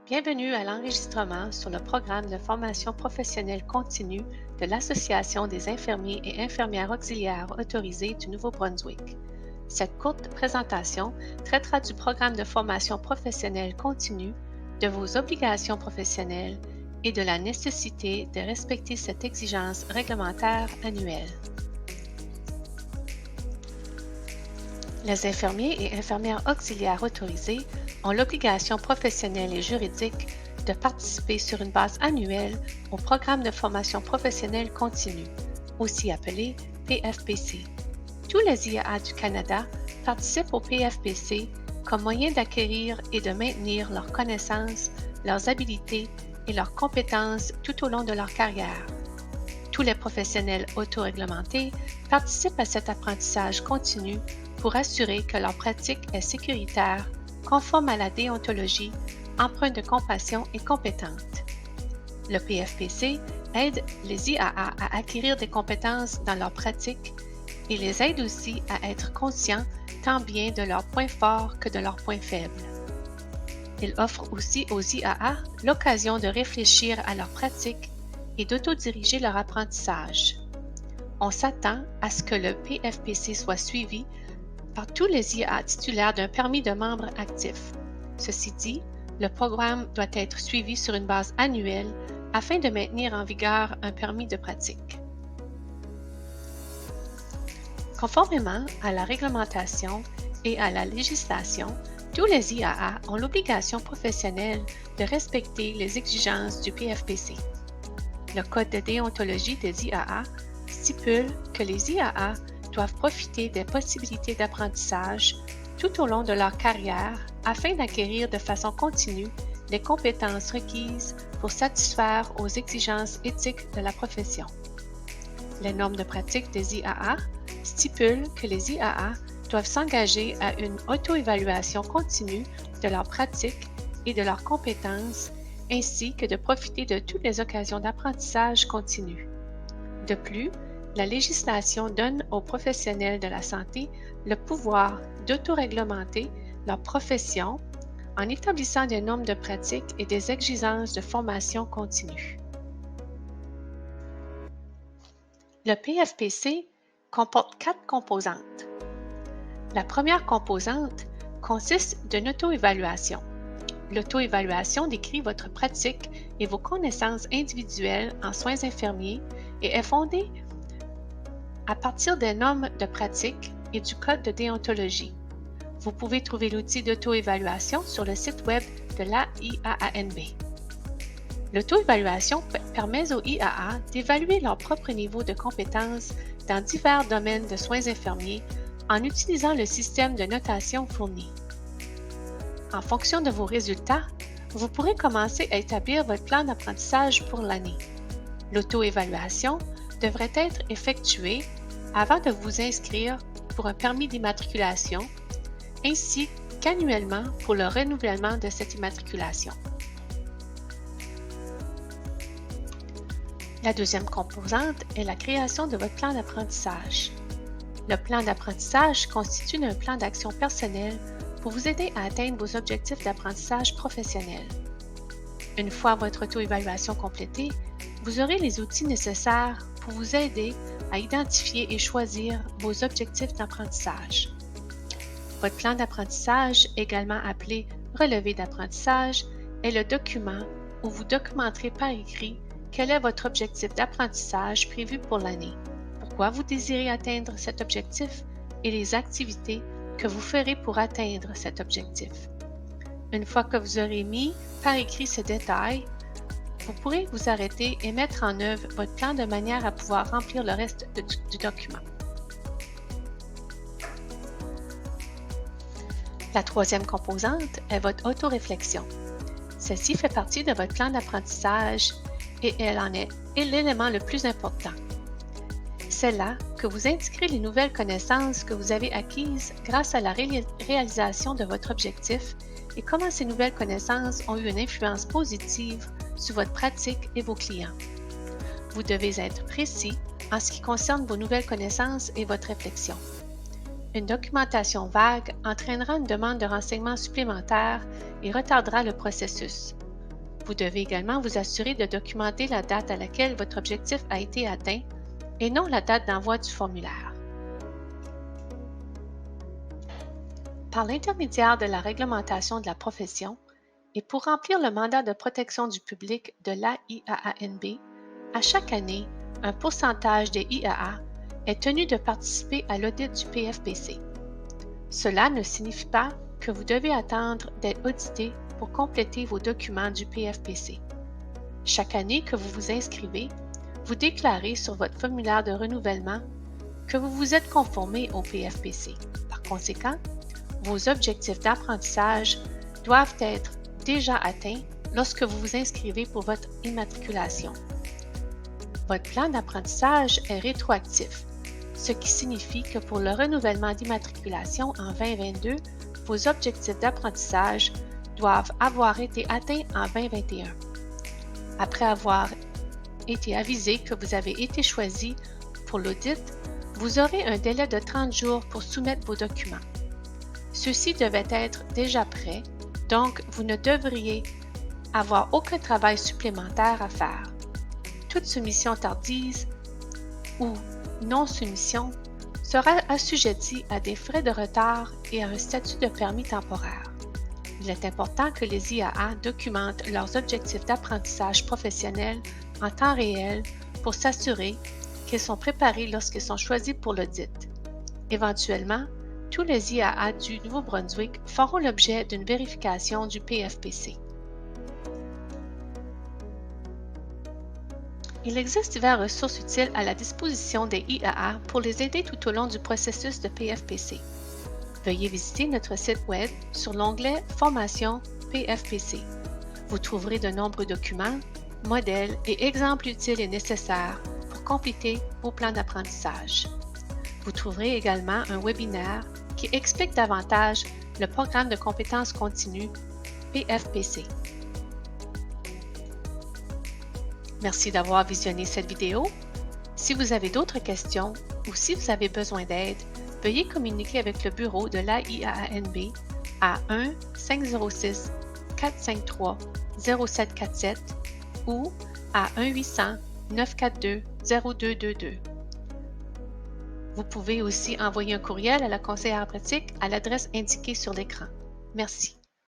Bienvenue à l'enregistrement sur le programme de formation professionnelle continue de l'Association des infirmiers et infirmières auxiliaires autorisés du Nouveau-Brunswick. Cette courte présentation traitera du programme de formation professionnelle continue, de vos obligations professionnelles et de la nécessité de respecter cette exigence réglementaire annuelle. Les infirmiers et infirmières auxiliaires autorisés ont l'obligation professionnelle et juridique de participer sur une base annuelle au programme de formation professionnelle continue, aussi appelé PFPC. Tous les IAA du Canada participent au PFPC comme moyen d'acquérir et de maintenir leurs connaissances, leurs habiletés et leurs compétences tout au long de leur carrière. Tous les professionnels autoréglementés participent à cet apprentissage continu pour assurer que leur pratique est sécuritaire, conforme à la déontologie, empreinte de compassion et compétente. Le PFPC aide les IAA à acquérir des compétences dans leur pratique et les aide aussi à être conscients tant bien de leurs points forts que de leurs points faibles. Il offre aussi aux IAA l'occasion de réfléchir à leur pratique et d'autodiriger leur apprentissage. On s'attend à ce que le PFPC soit suivi par tous les IAA titulaires d'un permis de membre actif. Ceci dit, le programme doit être suivi sur une base annuelle afin de maintenir en vigueur un permis de pratique. Conformément à la réglementation et à la législation, tous les IAA ont l'obligation professionnelle de respecter les exigences du PFPC. Le Code de déontologie des IAA stipule que les IAA doivent profiter des possibilités d'apprentissage tout au long de leur carrière afin d'acquérir de façon continue les compétences requises pour satisfaire aux exigences éthiques de la profession. Les normes de pratique des IAA stipulent que les IAA doivent s'engager à une auto-évaluation continue de leur pratique et de leurs compétences, ainsi que de profiter de toutes les occasions d'apprentissage continu. De plus, la législation donne aux professionnels de la santé le pouvoir d'autoréglementer leur profession en établissant des normes de pratique et des exigences de formation continue. Le PFPC comporte 4 composantes. La première composante consiste d'une auto-évaluation. L'auto-évaluation décrit votre pratique et vos connaissances individuelles en soins infirmiers et est fondée à partir des normes de pratique et du code de déontologie. Vous pouvez trouver l'outil d'auto-évaluation sur le site web de l'AIAANB. L'auto-évaluation permet aux IAA d'évaluer leur propre niveau de compétence dans divers domaines de soins infirmiers en utilisant le système de notation fourni. En fonction de vos résultats, vous pourrez commencer à établir votre plan d'apprentissage pour l'année. L'auto-évaluation devrait être effectuée avant de vous inscrire pour un permis d'immatriculation, ainsi qu'annuellement pour le renouvellement de cette immatriculation. La deuxième composante est la création de votre plan d'apprentissage. Le plan d'apprentissage constitue un plan d'action personnel pour vous aider à atteindre vos objectifs d'apprentissage professionnel. Une fois votre auto-évaluation complétée, vous aurez les outils nécessaires pour vous aider à identifier et choisir vos objectifs d'apprentissage. Votre plan d'apprentissage, également appelé relevé d'apprentissage, est le document où vous documenterez par écrit quel est votre objectif d'apprentissage prévu pour l'année, pourquoi vous désirez atteindre cet objectif et les activités que vous ferez pour atteindre cet objectif. Une fois que vous aurez mis par écrit ces détails, vous pourrez vous arrêter et mettre en œuvre votre plan de manière à pouvoir remplir le reste du document. La troisième composante est votre autoréflexion. Celle-ci fait partie de votre plan d'apprentissage et elle en est l'élément le plus important. C'est là que vous indiquerez les nouvelles connaissances que vous avez acquises grâce à la réalisation de votre objectif et comment ces nouvelles connaissances ont eu une influence positive sur votre pratique et vos clients. Vous devez être précis en ce qui concerne vos nouvelles connaissances et votre réflexion. Une documentation vague entraînera une demande de renseignements supplémentaires et retardera le processus. Vous devez également vous assurer de documenter la date à laquelle votre objectif a été atteint et non la date d'envoi du formulaire. Par l'intermédiaire de la réglementation de la profession et pour remplir le mandat de protection du public de l'AIAANB, à chaque année, un pourcentage des IAA est tenu de participer à l'audit du PFPC. Cela ne signifie pas que vous devez attendre d'être audité pour compléter vos documents du PFPC. Chaque année que vous vous inscrivez, vous déclarez sur votre formulaire de renouvellement que vous vous êtes conformé au PFPC. Par conséquent, vos objectifs d'apprentissage doivent être déjà atteints lorsque vous vous inscrivez pour votre immatriculation. Votre plan d'apprentissage est rétroactif, ce qui signifie que pour le renouvellement d'immatriculation en 2022, vos objectifs d'apprentissage doivent avoir été atteints en 2021. Après avoir été avisé que vous avez été choisi pour l'audit, vous aurez un délai de 30 jours pour soumettre vos documents. Ceux-ci devaient être déjà prêts, donc vous ne devriez avoir aucun travail supplémentaire à faire. Toute soumission tardive ou non-soumission sera assujettie à des frais de retard et à un statut de permis temporaire. Il est important que les IAA documentent leurs objectifs d'apprentissage professionnel en temps réel pour s'assurer qu'ils sont préparés lorsqu'ils sont choisis pour l'audit. Éventuellement, tous les IAA du Nouveau-Brunswick feront l'objet d'une vérification du PFPC. Il existe diverses ressources utiles à la disposition des IAA pour les aider tout au long du processus de PFPC. Veuillez visiter notre site web sur l'onglet Formation PFPC. Vous trouverez de nombreux documents, modèles et exemples utiles et nécessaires pour compléter vos plans d'apprentissage. Vous trouverez également un webinaire qui explique davantage le programme de compétences continues PFPC. Merci d'avoir visionné cette vidéo. Si vous avez d'autres questions ou si vous avez besoin d'aide, veuillez communiquer avec le bureau de l'AIAANB à 1-506-453-0747 ou à 1-800-942-0222. Vous pouvez aussi envoyer un courriel à la conseillère pratique à l'adresse indiquée sur l'écran. Merci.